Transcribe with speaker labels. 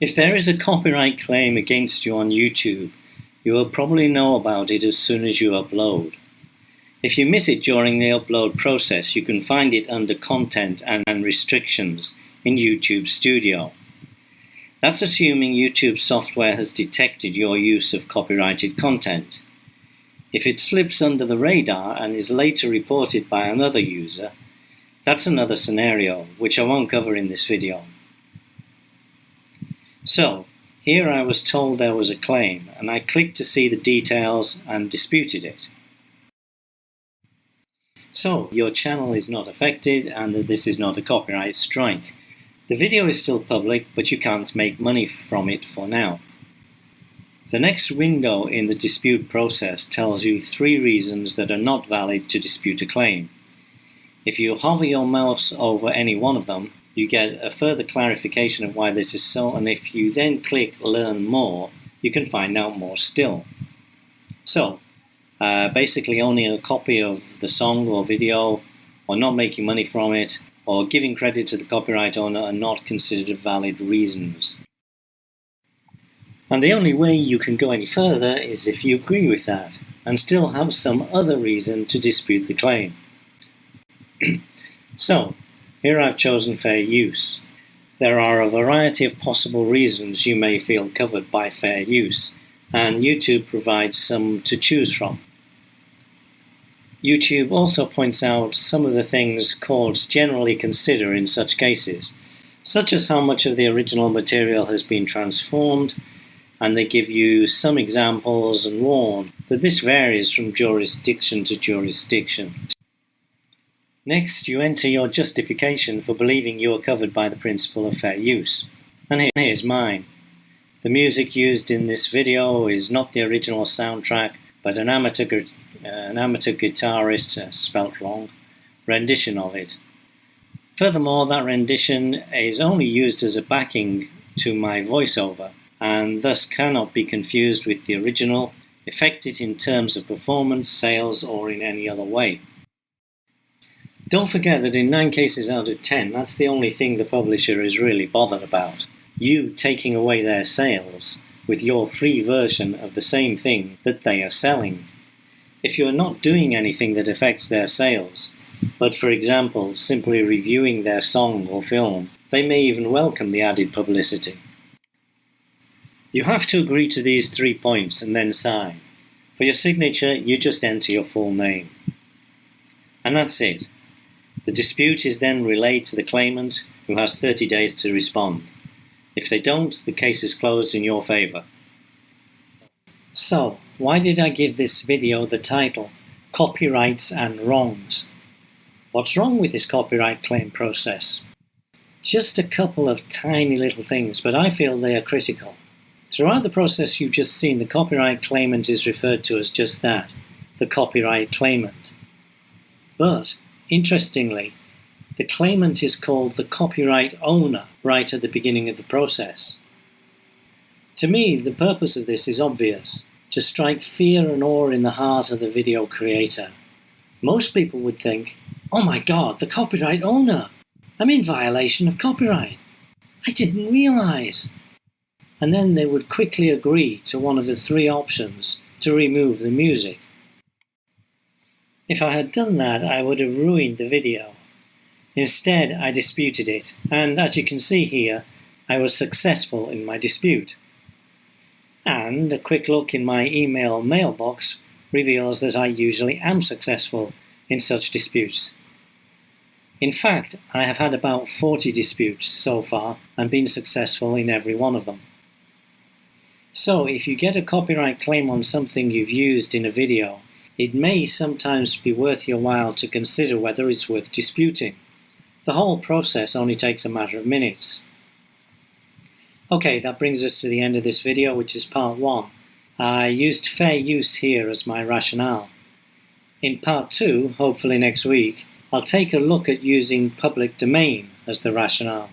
Speaker 1: If there is a copyright claim against you on YouTube, you will probably know about it as soon as you upload. If you miss it during the upload process, you can find it under Content and Restrictions in YouTube Studio. That's assuming YouTube software has detected your use of copyrighted content. If it slips under the radar and is later reported by another user, that's another scenario, which I won't cover in this video. So, here I was told there was a claim, and I clicked to see the details and disputed it. So, your channel is not affected and that this is not a copyright strike. The video is still public, but you can't make money from it for now. The next window in the dispute process tells you 3 reasons that are not valid to dispute a claim. If you hover your mouse over any one of them, you get a further clarification of why this is so, and if you then click Learn More, you can find out more still. So, basically owning a copy of the song or video, or not making money from it, or giving credit to the copyright owner are not considered valid reasons. And the only way you can go any further is if you agree with that, and still have some other reason to dispute the claim. So, here I've chosen fair use. There are a variety of possible reasons you may feel covered by fair use, and YouTube provides some to choose from. YouTube also points out some of the things courts generally consider in such cases, such as how much of the original material has been transformed, and they give you some examples and warn that this varies from jurisdiction to jurisdiction. Next, you enter your justification for believing you are covered by the principle of fair use. And here's mine. The music used in this video is not the original soundtrack, but an amateur guitarist, spelt wrong, rendition of it. Furthermore, that rendition is only used as a backing to my voiceover, and thus cannot be confused with the original, affected in terms of performance, sales, or in any other way. Don't forget that in 9 cases out of 10, that's the only thing the publisher is really bothered about. You taking away their sales with your free version of the same thing that they are selling. If you are not doing anything that affects their sales, but for example, simply reviewing their song or film, they may even welcome the added publicity. You have to agree to these 3 points and then sign. For your signature, you just enter your full name. And that's it. The dispute is then relayed to the claimant, who has 30 days to respond. If they don't, the case is closed in your favour. So, why did I give this video the title, Copyrights and Wrongs? What's wrong with this copyright claim process? Just a couple of tiny little things, but I feel they are critical. Throughout the process you've just seen, the copyright claimant is referred to as just that, the copyright claimant. But, interestingly, the claimant is called the copyright owner right at the beginning of the process. To me, the purpose of this is obvious, to strike fear and awe in the heart of the video creator. Most people would think, oh my God, the copyright owner! I'm in violation of copyright. I didn't realize. And then they would quickly agree to one of the 3 options to remove the music. If I had done that, I would have ruined the video. Instead, I disputed it, and as you can see here, I was successful in my dispute. And a quick look in my email mailbox reveals that I usually am successful in such disputes. In fact, I have had about 40 disputes so far and been successful in every one of them. So, if you get a copyright claim on something you've used in a video, it may sometimes be worth your while to consider whether it's worth disputing. The whole process only takes a matter of minutes. Okay, that brings us to the end of this video, which is part 1. I used fair use here as my rationale. In part 2, hopefully next week, I'll take a look at using public domain as the rationale.